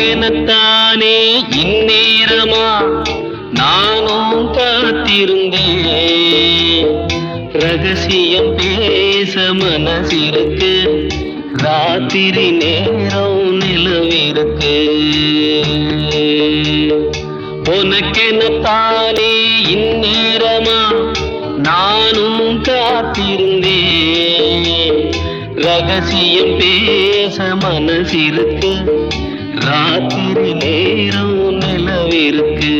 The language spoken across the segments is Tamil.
உனக்கெனத்தானே இந்நேரமா நானும் காத்திருந்தேன். ரகசியம் பேச மனசிருக்கு, ராத்திரி நேரம் நிலவிருக்கு. உனக்கெனத்தானே இந்நேரமா நானும் காத்திருந்தேன். ரகசியம் பேச மனசிருக்கு, ராத்திரி நேரம் நிலவிருக்கு.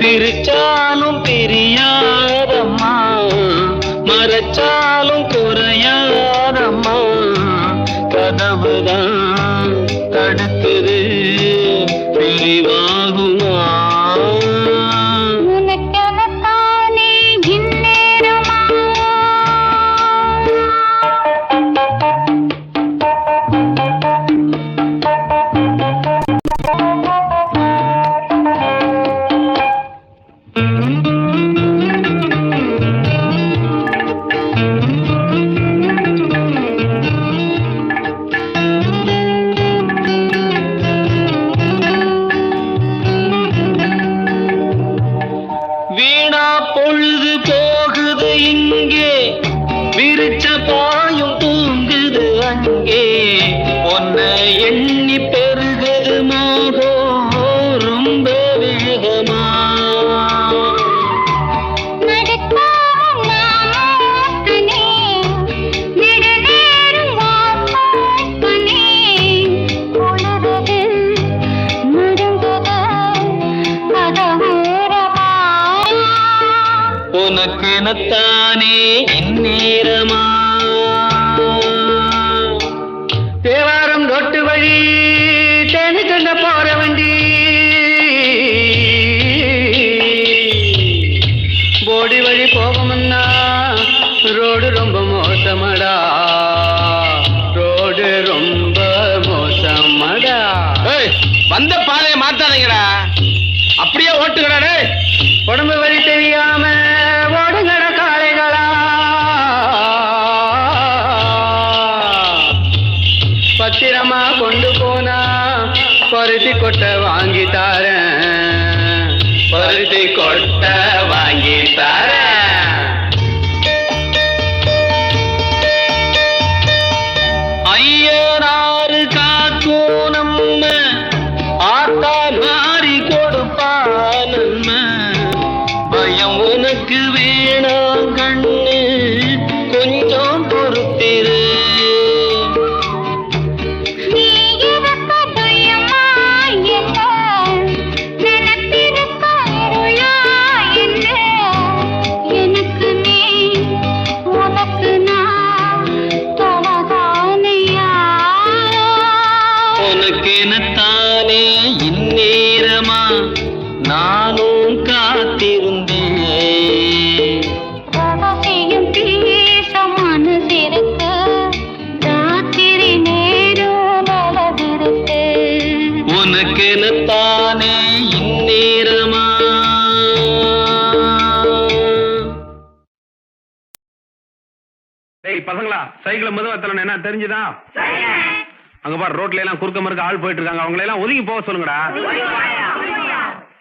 பிரிச்சாலும் பிரியாதம்மா, மறைச்சாலும் குறையாதம்மா. கதவுதான் தடுக்குது, பிரிவாகுமா? உனக்கெனத்தானே இந்நேரமா. வீணா பொழுது போகுது இங்கே, விரிச்ச பாயும் தூங்குது அங்கே. உன்னை எண்ணி பெருகுது மோகம் ரொம்ப வேகமா. உனக்கெனத்தானே இந்நேரமா. தேவாரம் ரொட்டு வழி தேனி கண்ட போற வண்டி, போடி வழி போகமுன்னா ரோடு ரொம்ப மோசமடா, ரோடு ரொம்ப மோசமடா. வந்த பாதையை மாத்தாதீங்கடா, அப்படியே ஓட்டுக்கடா. உடம்பு வழி தெரியாம ஓடுங்கட காளைகளா. பத்திரமா கொண்டு போனா பருத்தி கொட்டை வாங்கி தாரேன், பருத்தி கொட்டை வாங்கி தாரேன். ஐயனாறு காக்கும் நம்ம, ஆத்தா மாறி கொடுப்பா நம்ம. பயம் உனக்கு வேணாம் கண்ணு, கொஞ்சம் பொறுத்திரு. உனக்கெனத்தானே இந்நேரமா நானும் காத்திருந்தேன். ரகசியம் பேச மனசிருக்கு, ராத்திரி நேரம் நிலவிருக்கு. உனக்கெனத்தானே இந்நேரமா. டேய் பசங்களா, சைக்கிள மெதுவா தள்ளணும், என்ன தெரிஞ்சுதா? அங்க பாரு, ரோட்ல எல்லாம் குறுக்க மறுக்க ஆள் போயிட்டு இருக்காங்க, அவங்கள எல்லாம் ஒதுங்கி போக சொல்லுங்கடா.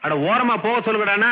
அட ஓரமா போக சொல்லுங்கடா.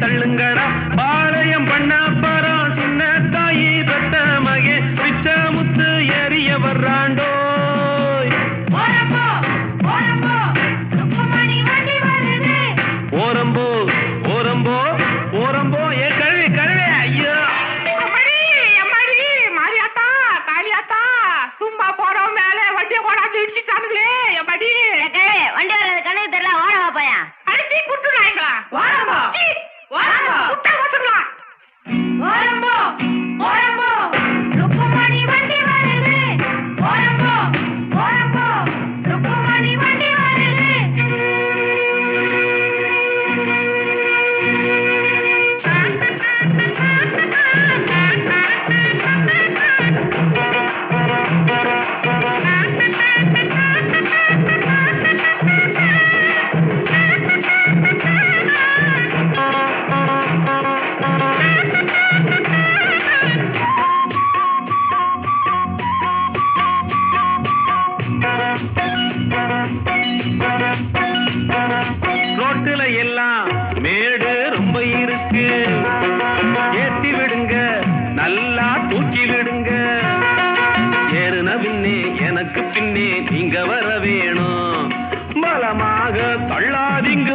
தள்ளுங்கடா பாளையம் பண்ண பரம் சின்ன தாயி பெத்த மகே பிச்ச முத்து ஏறிய வர்றாண்டோ ஓரம்போ ஓரம்போ ஓரம்போ ஏ கழுவி கழுவி ஐயோ மாரியாத்தா காளியாத்தா சும்மா போறோம் மேல வண்டியை கொண்டாந்து இடிச்சுட்டானுங்களே எப்படி வண்டி வர்றது கணக்கு தெரியல ஓரமா பையா அடிச்சு குட்டுறாங்களா ஓரம்போ ஓரம்போ குட்டை கொட்டுறலாம் ஓரம்போ ஓரம்போ ருக்குமணி வண்டி வருது ஓரம்போ ஓரம்போ ருக்குமணி வண்டி வருது ரோட்டுல எல்லாம் மேடு ரொம்ப இருக்கு ஏத்தி விடுங்க நல்லா தூக்கி விடுங்க ஏறுன பின்னே எனக்கு பின்னே நீங்க வர வேணும் பலமாக தள்ளாதீங்க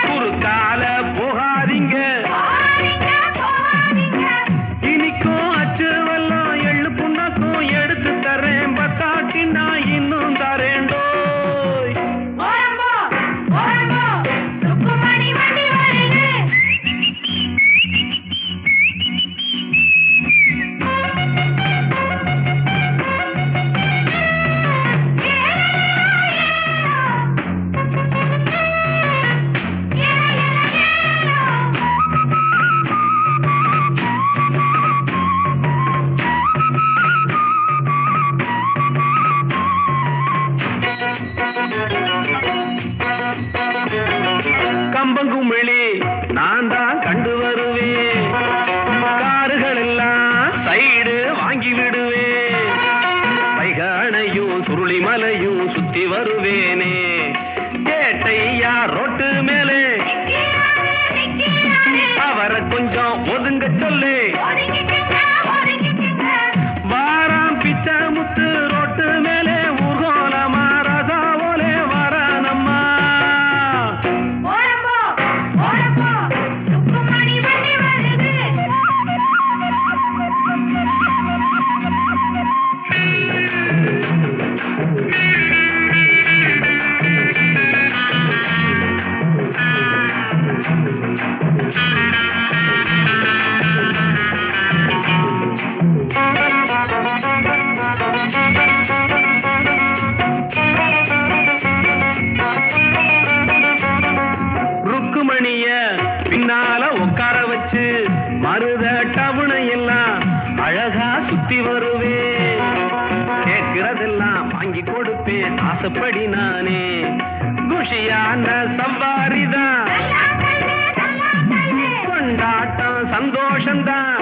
குறுக்கால போகாதீங்க இனிக்கும் அச்சு வெல்லம் எள்ளு புண்ணாக்கும் எடுத்து தரேன் பத்தாட்டி நான் இன்னும் தரேண்டோ ஓரம்போ ஓரம்போ ருக்குமணி வண்டி வருது கம்பங்குமிழி நான் தான் கண்டு வருவேன் காருகள் எல்லாம் சைடு வாங்கி விடுவேன் வைகானையும் சுருளிமலையும் சுத்தி வருவேனே கேட்டையா ரோட்டு மேலே அவரை கொஞ்சம் ஒதுங்க சொல்லு வாராம் பிச்சை முத்து ரோட்டு மேலே ஊர்கோலமா ரசாவோலே வரானம்மா ஓரம்போ ஓரம்போ ருக்குமணி வண்டி வருது ருக்குமணிய பின்னால உட்கார வச்சு மருத டவுனை எல்லாம் அழகா சுத்தி வருவேன் கேட்கிறதெல்லாம் வாங்கி கொடுப்பேன் ஆசைப்படி நானே குஷியான சவாரிதான் கொண்டாட்டம் சந்தோஷம்தான்